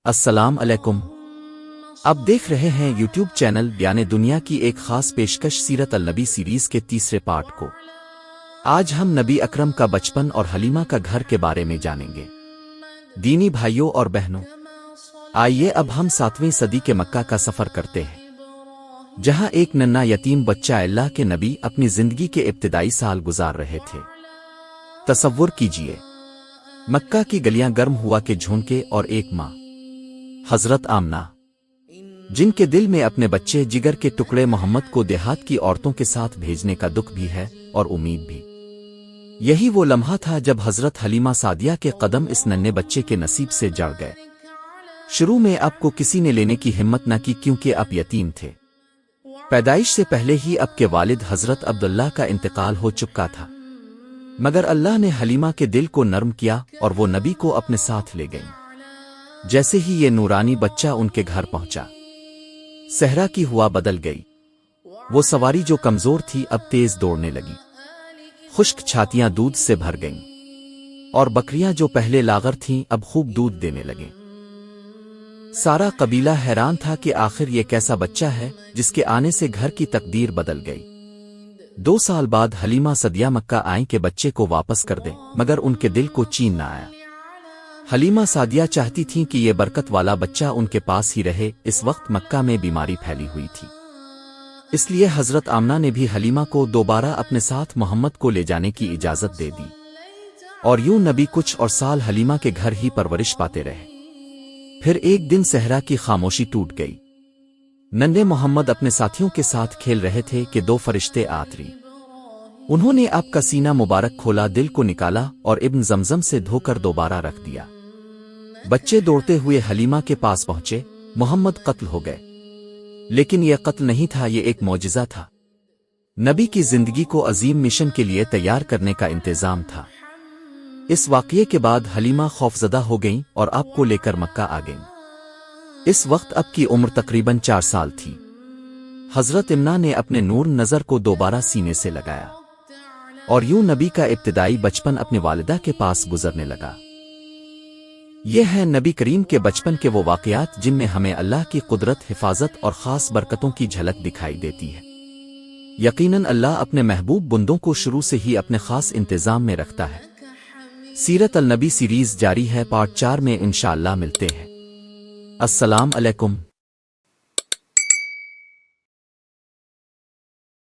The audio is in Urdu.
السلام علیکم۔ اب دیکھ رہے ہیں یوٹیوب چینل بیان دنیا کی ایک خاص پیشکش سیرت النبی سیریز کے تیسرے پارٹ کو۔ آج ہم نبی اکرم کا بچپن اور حلیمہ کا گھر کے بارے میں جانیں گے۔ دینی بھائیوں اور بہنوں، آئیے اب ہم 7ویں صدی کے مکہ کا سفر کرتے ہیں، جہاں ایک ننھا یتیم بچہ اللہ کے نبی اپنی زندگی کے ابتدائی سال گزار رہے تھے۔ تصور کیجئے، مکہ کی گلیاں گرم ہوا کے جھونکے اور ایک ماں حضرت آمنہ، جن کے دل میں اپنے بچے جگر کے ٹکڑے محمد کو دیہات کی عورتوں کے ساتھ بھیجنے کا دکھ بھی ہے اور امید بھی۔ یہی وہ لمحہ تھا جب حضرت حلیمہ سعدیہ کے قدم اس ننھے بچے کے نصیب سے جڑ گئے۔ شروع میں اب کو کسی نے لینے کی ہمت نہ کی کیونکہ اب یتیم تھے۔ پیدائش سے پہلے ہی اب کے والد حضرت عبداللہ کا انتقال ہو چکا تھا، مگر اللہ نے حلیمہ کے دل کو نرم کیا اور وہ نبی کو اپنے ساتھ لے گئیں۔ جیسے ہی یہ نورانی بچہ ان کے گھر پہنچا، صحرا کی ہوا بدل گئی۔ وہ سواری جو کمزور تھی اب تیز دوڑنے لگی، خشک چھاتیاں دودھ سے بھر گئیں، اور بکریاں جو پہلے لاغر تھیں اب خوب دودھ دینے لگیں۔ سارا قبیلہ حیران تھا کہ آخر یہ کیسا بچہ ہے جس کے آنے سے گھر کی تقدیر بدل گئی۔ 2 سال بعد حلیمہ سعدیہ مکہ آئیں کہ بچے کو واپس کر دیں، مگر ان کے دل کو چین نہ آیا۔ حلیمہ سعدیہ چاہتی تھیں کہ یہ برکت والا بچہ ان کے پاس ہی رہے۔ اس وقت مکہ میں بیماری پھیلی ہوئی تھی، اس لیے حضرت آمنہ نے بھی حلیمہ کو دوبارہ اپنے ساتھ محمد کو لے جانے کی اجازت دے دی، اور یوں نبی کچھ اور سال حلیمہ کے گھر ہی پرورش پاتے رہے۔ پھر ایک دن صحرا کی خاموشی ٹوٹ گئی۔ ننھے محمد اپنے ساتھیوں کے ساتھ کھیل رہے تھے کہ 2 فرشتے آتری۔ انہوں نے آپ کا سینہ مبارک کھولا، دل کو نکالا اور ابن زمزم سے دھو کر دوبارہ رکھ دیا۔ بچے دوڑتے ہوئے حلیمہ کے پاس پہنچے۔ محمد قتل ہو گئے، لیکن یہ قتل نہیں تھا، یہ ایک معجزہ تھا۔ نبی کی زندگی کو عظیم مشن کے لیے تیار کرنے کا انتظام تھا۔ اس واقعے کے بعد حلیمہ خوفزدہ ہو گئیں اور آپ کو لے کر مکہ آ گئیں۔ اس وقت اب کی عمر تقریباً 4 سال تھی۔ حضرت آمنہ نے اپنے نور نظر کو دوبارہ سینے سے لگایا، اور یوں نبی کا ابتدائی بچپن اپنی والدہ کے پاس گزرنے لگا۔ یہ ہیں نبی کریم کے بچپن کے وہ واقعات جن میں ہمیں اللہ کی قدرت، حفاظت اور خاص برکتوں کی جھلک دکھائی دیتی ہے۔ یقیناً اللہ اپنے محبوب بندوں کو شروع سے ہی اپنے خاص انتظام میں رکھتا ہے۔ سیرت النبی سیریز جاری ہے، پارٹ 4 میں انشاءاللہ ملتے ہیں۔ السلام علیکم۔